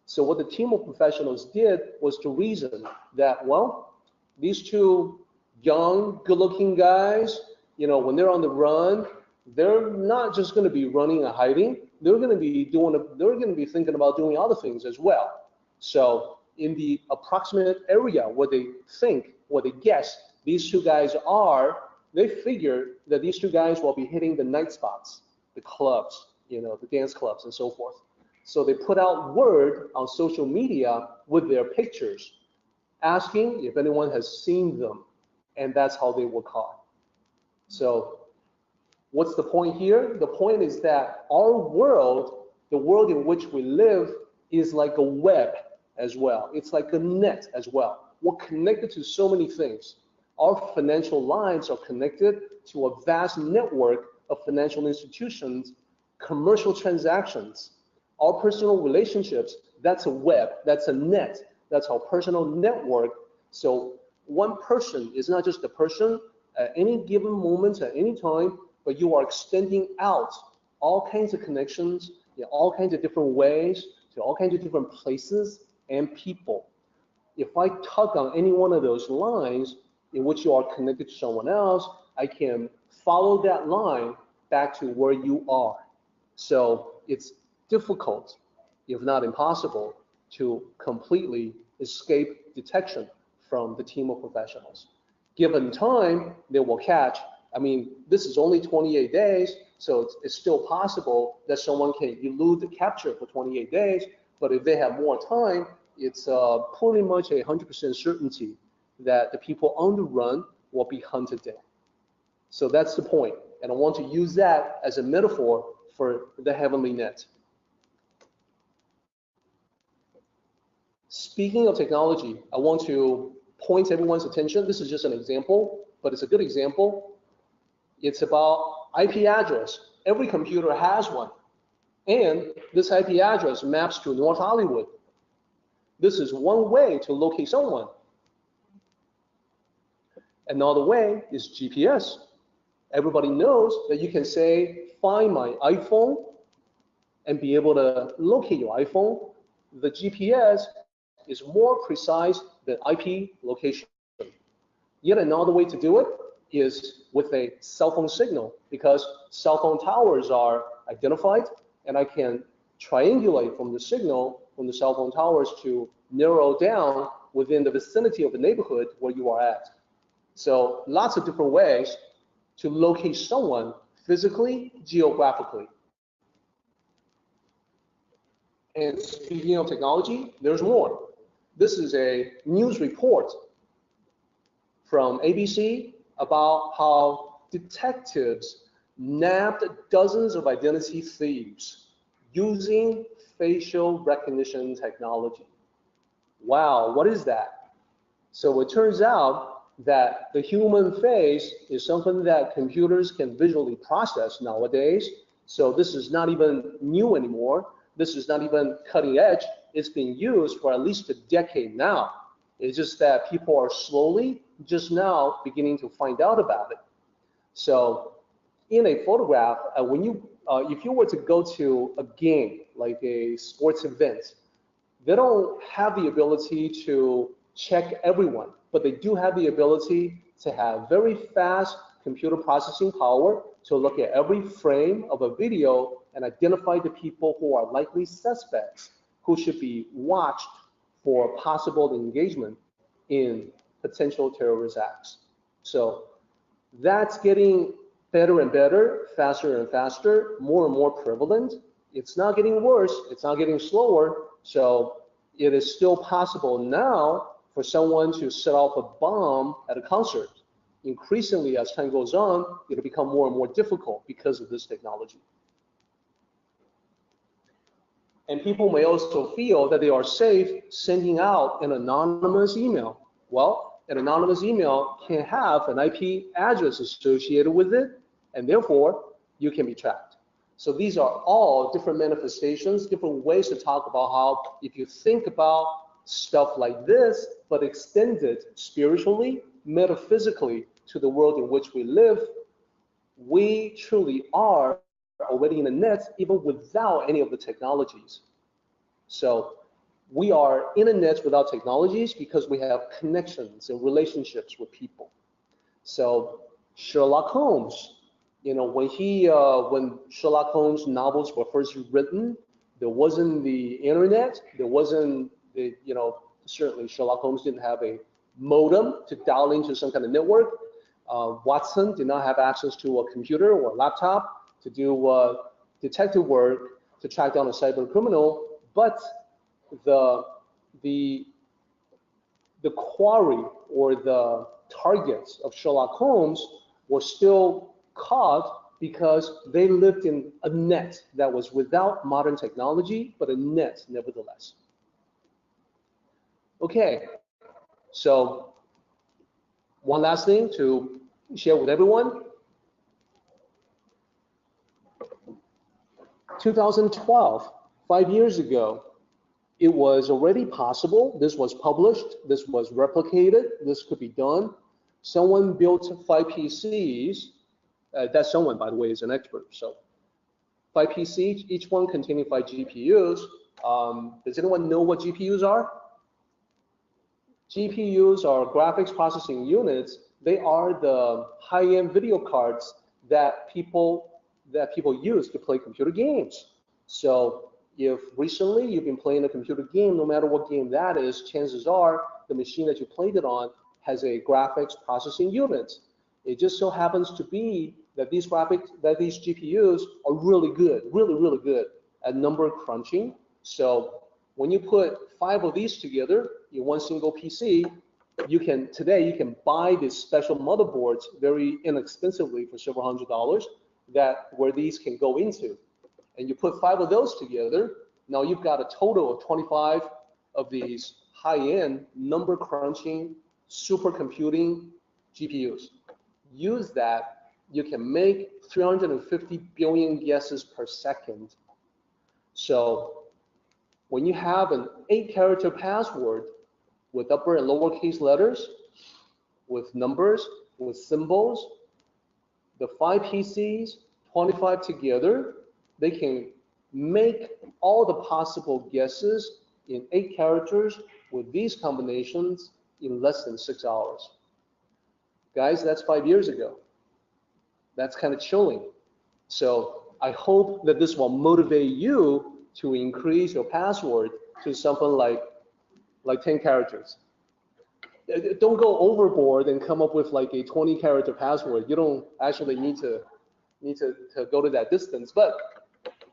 So what the team of professionals did was to reason that, well, these two young, good-looking guys, when they're on the run, they're not just going to be running and hiding. They're going to be thinking about doing other things as well. So in the approximate area where they think, where they guess these two guys are, they figure that these two guys will be hitting the night spots, the clubs, the dance clubs and so forth. So they put out word on social media with their pictures, asking if anyone has seen them, and that's how they were caught. So what's the point here? The point is that our world, the world in which we live, is like a web as well. It's like a net as well. We're connected to so many things. Our financial lives are connected to a vast network of financial institutions, commercial transactions. Our personal relationships, that's a web, that's a net, that's our personal network. So one person is not just a person at any given moment, at any time, but you are extending out all kinds of connections in all kinds of different ways to all kinds of different places and people. If I tug on any one of those lines in which you are connected to someone else, I can follow that line back to where you are. So it's difficult, if not impossible, to completely escape detection from the team of professionals. Given time, they will catch I mean, this is only 28 days, so it's still possible that someone can elude the capture for 28 days, but if they have more time, it's pretty much 100% certainty that the people on the run will be hunted down. So that's the point, and I want to use that as a metaphor for the heavenly net. Speaking of technology, I want to point everyone's attention. This is just an example, but it's a good example. It's about IP address. Every computer has one. And this IP address maps to North Hollywood. This is one way to locate someone. Another way is GPS. Everybody knows that you can say, find my iPhone, and be able to locate your iPhone. The GPS is more precise than IP location. Yet another way to do it is with a cell phone signal, because cell phone towers are identified, and I can triangulate from the signal from the cell phone towers to narrow down within the vicinity of the neighborhood where you are at. So lots of different ways to locate someone physically, geographically. And speaking of technology, there's more. This is a news report from ABC about how detectives nabbed dozens of identity thieves using facial recognition technology. Wow, what is that? So it turns out that the human face is something that computers can visually process nowadays. So this is not even new anymore. This is not even cutting edge. It's been used for at least a decade now. It's just that people are slowly just now beginning to find out about it. So in a photograph, when you, if you were to go to a game, like a sports event, they don't have the ability to check everyone, but they do have the ability to have very fast computer processing power to look at every frame of a video and identify the people who are likely suspects who should be watched for possible engagement in potential terrorist acts. So that's getting better and better, faster and faster, more and more prevalent. It's not getting worse, it's not getting slower. So it is still possible now for someone to set off a bomb at a concert. Increasingly, as time goes on, it'll become more and more difficult because of this technology. And people may also feel that they are safe sending out an anonymous email. Well, an anonymous email can have an IP address associated with it, and therefore you can be tracked. So these are all different manifestations, different ways to talk about how if you think about stuff like this, but extend it spiritually, metaphysically to the world in which we live, we truly are already in the net even without any of the technologies. So we are in a net without technologies because we have connections and relationships with people. So Sherlock Holmes, you know, when Sherlock Holmes novels were first written, there wasn't the internet, there wasn't the, you know, certainly Sherlock Holmes didn't have a modem to dial into some kind of network. Watson did not have access to a computer or a laptop to do detective work to track down a cyber criminal, but the quarry or the targets of Sherlock Holmes were still caught because they lived in a net that was without modern technology, but a net nevertheless. Okay, so one last thing to share with everyone. 2012, 5 years ago, it was already possible. This was published, this was replicated, this could be done. Someone built 5 PCs. That someone, by the way, is an expert. So 5 PCs, each one containing 5 GPUs. Does anyone know what GPUs are? GPUs are graphics processing units. They are the high-end video cards that people use to play computer games. So if recently you've been playing a computer game, no matter what game that is, chances are the machine that you played it on has a graphics processing unit. It just so happens to be that these GPUs are really good, really good at number crunching. So when you put 5 of these together in one single PC, today you can buy these special motherboards very inexpensively for several $100s where these can go into. And you put 5 of those together, now you've got a total of 25 of these high-end number crunching supercomputing GPUs. Use that, you can make 350 billion guesses per second. So when you have an 8-character password with upper and lowercase letters, with numbers, with symbols, the 5 PCs, 25 together, they can make all the possible guesses in 8 characters with these combinations in less than 6 hours. Guys, that's 5 years ago. That's kind of chilling. So I hope that this will motivate you to increase your password to something like 10 characters. Don't go overboard and come up with like a 20-character password. You don't actually need to go to that distance. But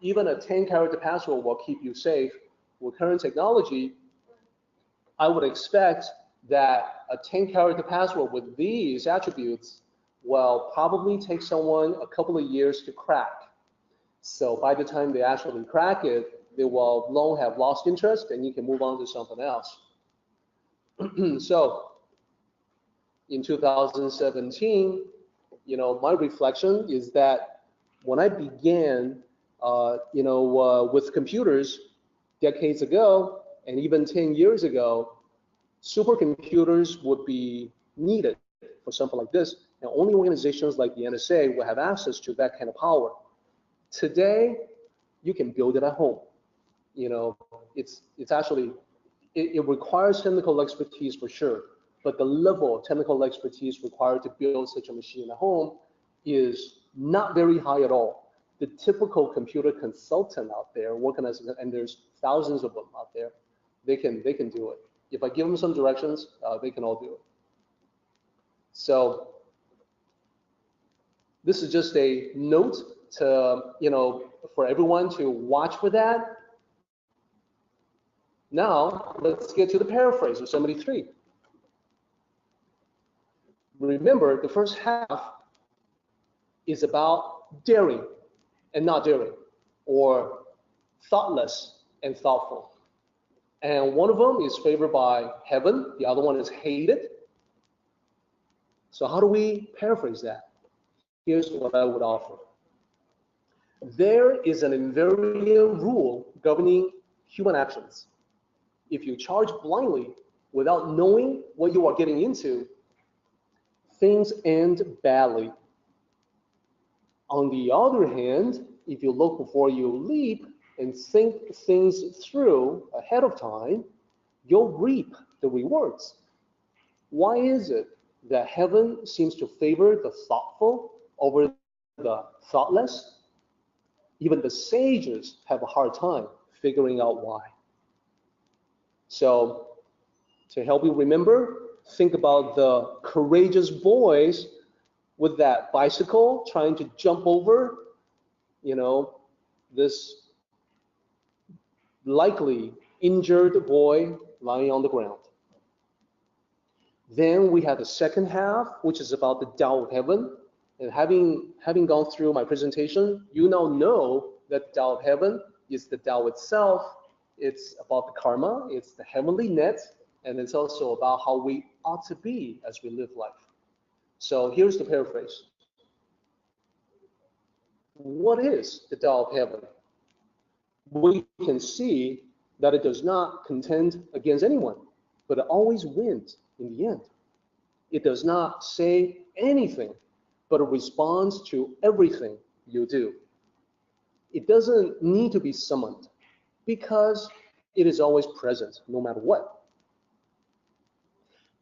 even a 10-character password will keep you safe. With current technology, I would expect that a 10-character password with these attributes will probably take someone a couple of years to crack. So by the time they actually crack it, they will long have lost interest and you can move on to something else. So in 2017, my reflection is that when I began, with computers decades ago, and even 10 years ago, supercomputers would be needed for something like this, and only organizations like the NSA will have access to that kind of power. Today, you can build it at home. It's actually, it requires technical expertise for sure, but the level of technical expertise required to build such a machine at home is not very high at all. The typical computer consultant out there working and there's thousands of them out there, they can do it. If I give them some directions, they can all do it. So this is just a note to, for everyone to watch for that. Now, let's get to the paraphrase of 73. Remember, the first half is about daring and not daring, or thoughtless and thoughtful. And one of them is favored by heaven, the other one is hated. So how do we paraphrase that? Here's what I would offer. There is an invariant rule governing human actions. If you charge blindly without knowing what you are getting into, things end badly. On the other hand, if you look before you leap and think things through ahead of time, you'll reap the rewards. Why is it that heaven seems to favor the thoughtful over the thoughtless? Even the sages have a hard time figuring out why. So, to help you remember, think about the courageous boys with that bicycle trying to jump over, this likely injured boy lying on the ground. Then we have the second half, which is about the Tao of Heaven. And having gone through my presentation, you now know that the Tao of Heaven is the Tao itself. It's about the karma, it's the heavenly net, and it's also about how we ought to be as we live life. So here's the paraphrase. What is the Tao of Heaven? We can see that it does not contend against anyone, but it always wins in the end. It does not say anything, but it responds to everything you do. It doesn't need to be summoned because it is always present no matter what.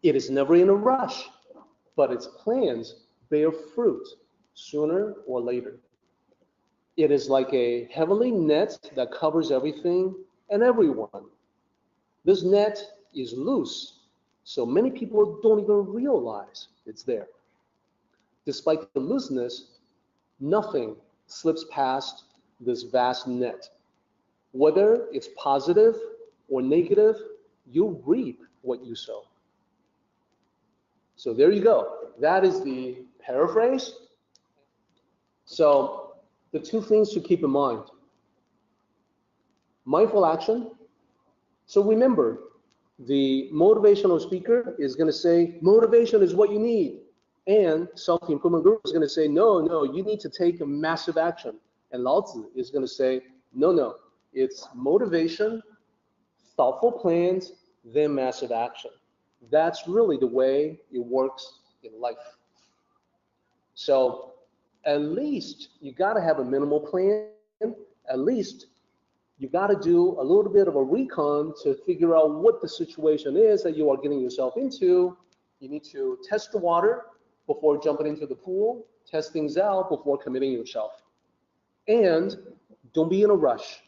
It is never in a rush, but its plans bear fruit sooner or later. It is like a heavenly net that covers everything and everyone. This net is loose, so many people don't even realize it's there. despite the looseness, nothing slips past this vast net. Whether it's positive or negative, you reap what you sow. So there you go. That is the paraphrase. So the two things to keep in mind. Mindful action. So remember, the motivational speaker is going to say, motivation is what you need. And self-improvement guru is going to say, no, you need to take a massive action. And Lao Tzu is going to say, no, it's motivation, thoughtful plans, then massive action. That's really the way it works in life. So at least you got to have a minimal plan. At least you got to do a little bit of a recon to figure out what the situation is that you are getting yourself into. You need to test the water before jumping into the pool, test things out before committing yourself. And don't be in a rush.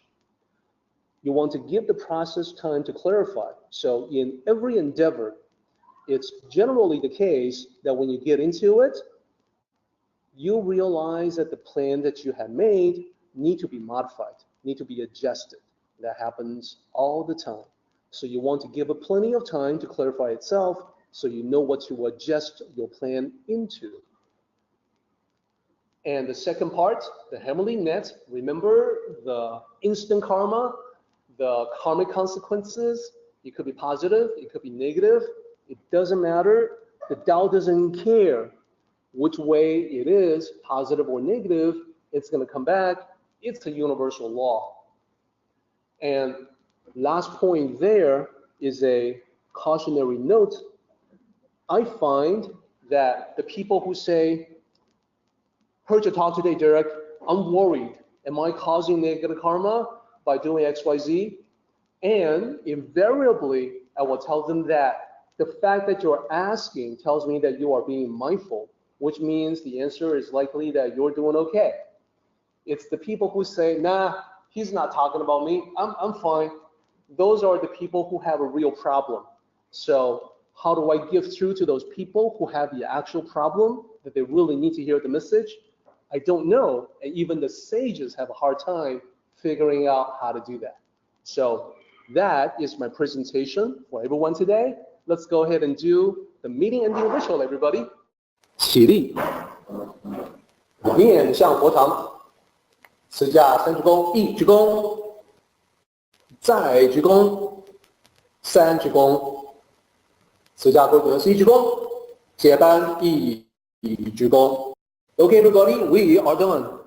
You want to give the process time to clarify. So in every endeavor, it's generally the case that when you get into it, you realize that the plan that you have made need to be modified, need to be adjusted. That happens all the time. So you want to give it plenty of time to clarify itself so you know what to adjust your plan into. And the second part, the heavenly net, remember the instant karma, the karmic consequences. It could be positive, it could be negative. It doesn't matter. The Tao doesn't care which way it is, positive or negative. It's going to come back. It's a universal law. And last point there is a cautionary note. I find that the people who say, heard your talk today, Derek, I'm worried. Am I causing negative karma by doing X, Y, Z? And invariably, I will tell them that the fact that you're asking tells me that you are being mindful, which means the answer is likely that you're doing okay. It's the people who say, nah, he's not talking about me, I'm fine. Those are the people who have a real problem. So how do I give through to those people who have the actual problem, that they really need to hear the message? I don't know, and even the sages have a hard time figuring out how to do that. So that is my presentation for everyone today. Let's go ahead and do the meeting ending ritual, everybody. 起立，面向佛堂，持下三鞠躬，一鞠躬，再鞠躬，三鞠躬，持下规则是一鞠躬，接班一鞠躬。Okay, everybody, we are done.